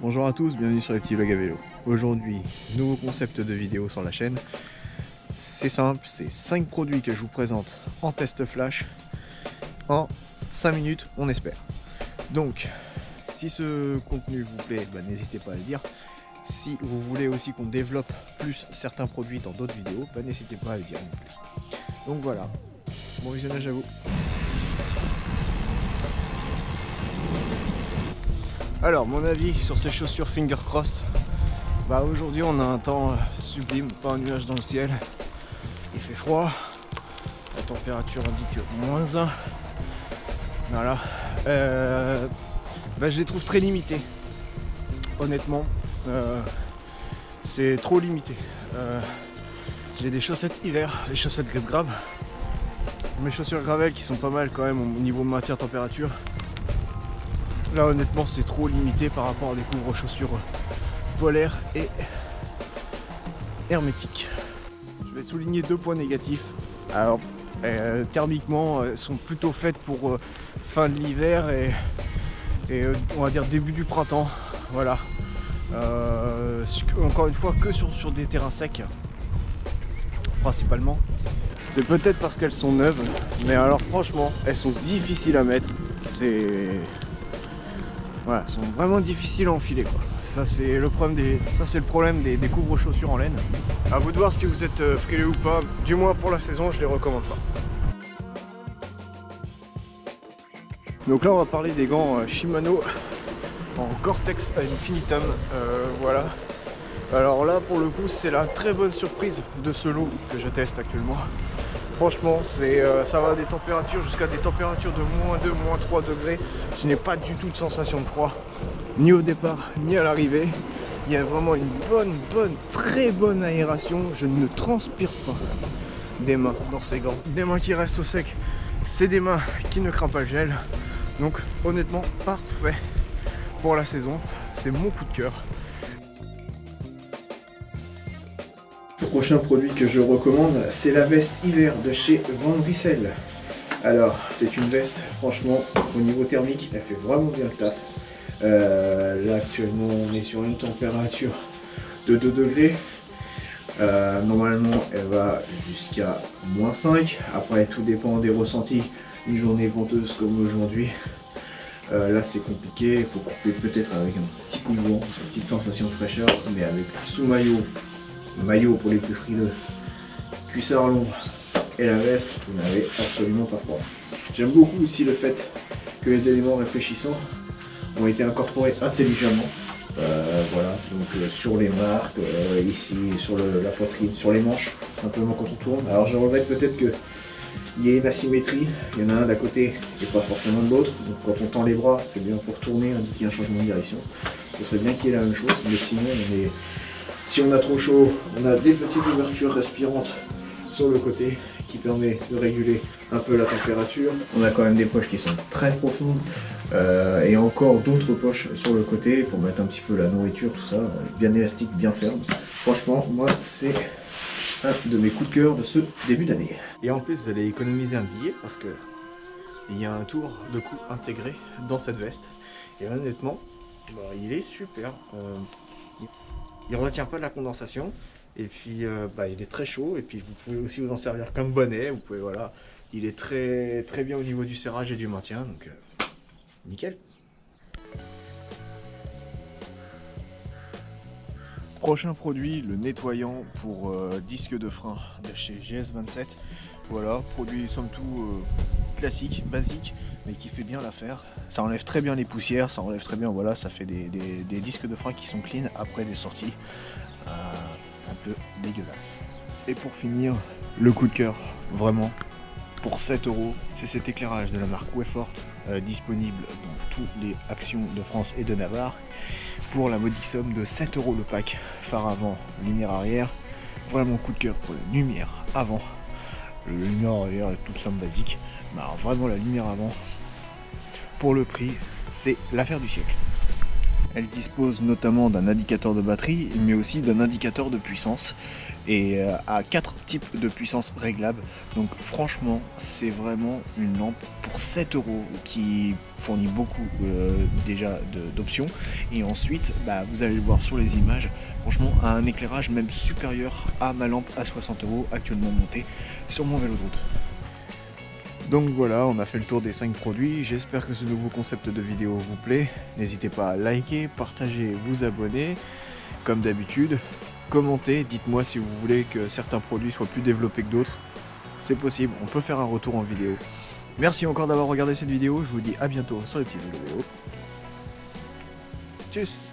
Bonjour à tous, bienvenue sur les petits vlogs à vélo. Aujourd'hui, nouveau concept de vidéo sur la chaîne. C'est simple, c'est 5 produits que je vous présente en test flash en 5 minutes, on espère. Donc, si ce contenu vous plaît, n'hésitez pas à le dire. Si vous voulez aussi qu'on développe plus certains produits dans d'autres vidéos, n'hésitez pas à le dire non plus. Donc voilà, bon visionnage à vous. Alors, mon avis sur ces chaussures Finger Crossed. Aujourd'hui on a un temps sublime, pas un nuage dans le ciel. Il fait froid. La température indique -1. Voilà. Je les trouve très limités. Honnêtement, c'est trop limité. J'ai des chaussettes hiver, des chaussettes grip grab. Mes chaussures gravel qui sont pas mal quand même au niveau matière température. Là honnêtement c'est trop limité par rapport à des couvre-chaussures polaires et hermétiques. Je vais souligner 2 points négatifs. Alors thermiquement elles sont plutôt faites pour fin de l'hiver et on va dire début du printemps. Voilà. Encore une fois que sur des terrains secs principalement. C'est peut-être parce qu'elles sont neuves, mais alors franchement elles sont difficiles à mettre. Voilà, sont vraiment difficiles à enfiler quoi. Ça c'est le problème des couvre-chaussures en laine. À vous de voir si vous êtes frileux ou pas. Du moins pour la saison, je les recommande pas. Donc là on va parler des gants Shimano en Gore-Tex Infinitum. Voilà. Alors là pour le coup c'est la très bonne surprise de ce lot que je teste actuellement. Franchement, ça va des températures jusqu'à des températures de -2, -3 degrés. Je n'ai pas du tout de sensation de froid, ni au départ, ni à l'arrivée. Il y a vraiment une très bonne aération. Je ne transpire pas des mains dans ces gants. Des mains qui restent au sec, c'est des mains qui ne craignent pas le gel. Donc honnêtement, parfait pour la saison. C'est mon coup de cœur. Le prochain produit que je recommande, c'est la veste hiver de chez Van Rissel. Alors, c'est une veste, franchement, au niveau thermique, elle fait vraiment bien le taf. Là, actuellement, on est sur une température de 2 degrés. Normalement, elle va jusqu'à -5. Après, tout dépend des ressentis. Une journée venteuse comme aujourd'hui. Là, c'est compliqué. Il faut couper peut-être avec un petit coup de vent, cette petite sensation de fraîcheur, mais avec sous-maillot. Maillot pour les plus frileux, cuissard long et la veste, vous n'avez absolument pas froid. J'aime beaucoup aussi le fait que les éléments réfléchissants ont été incorporés intelligemment. Voilà, donc sur les marques, ici, sur la poitrine, sur les manches, simplement quand on tourne. Alors je regrette peut-être qu'il y ait une asymétrie, il y en a un d'un côté et pas forcément de l'autre. Donc quand on tend les bras, c'est bien pour tourner, indiquer qu'il y a un changement de direction. Ce serait bien qu'il y ait la même chose, mais sinon si on a trop chaud, on a des petites ouvertures respirantes sur le côté qui permet de réguler un peu la température. On a quand même des poches qui sont très profondes et encore d'autres poches sur le côté pour mettre un petit peu la nourriture, tout ça, bien élastique, bien ferme. Franchement, moi, c'est un de mes coups de cœur de ce début d'année. Et en plus, vous allez économiser un billet parce que il y a un tour de cou intégré dans cette veste. Et honnêtement, il est super. Il ne retient pas de la condensation et puis il est très chaud et puis vous pouvez aussi vous en servir comme bonnet. Vous pouvez, voilà, il est très bien au niveau du serrage et du maintien, donc nickel. Prochain produit, le nettoyant pour disque de frein de chez GS27. Voilà, produit somme toute classique, basique, mais qui fait bien l'affaire. Ça enlève très bien les poussières, ça enlève très bien, voilà, ça fait des disques de frein qui sont clean après des sorties un peu dégueulasses. Et pour finir, le coup de cœur, vraiment, pour 7 €, c'est cet éclairage de la marque Wefort, disponible dans toutes les actions de France et de Navarre, pour la modique somme de 7 € le pack, phare avant, lumière arrière. Vraiment coup de cœur pour la lumière avant. La lumière arrière est toute somme basique, mais alors vraiment la lumière avant, pour le prix, c'est l'affaire du siècle. Elle dispose notamment d'un indicateur de batterie, mais aussi d'un indicateur de puissance, et à 4 types de puissance réglables. Donc franchement, c'est vraiment une lampe pour 7 € qui fournit beaucoup déjà d'options. Et ensuite, vous allez le voir sur les images, franchement, a un éclairage même supérieur à ma lampe à 60 € actuellement montée sur mon vélo de route. Donc voilà, on a fait le tour des 5 produits. J'espère que ce nouveau concept de vidéo vous plaît. N'hésitez pas à liker, partager, vous abonner. Comme d'habitude, commentez, dites-moi si vous voulez que certains produits soient plus développés que d'autres. C'est possible, on peut faire un retour en vidéo. Merci encore d'avoir regardé cette vidéo. Je vous dis à bientôt sur les petits vélos. Tchuss!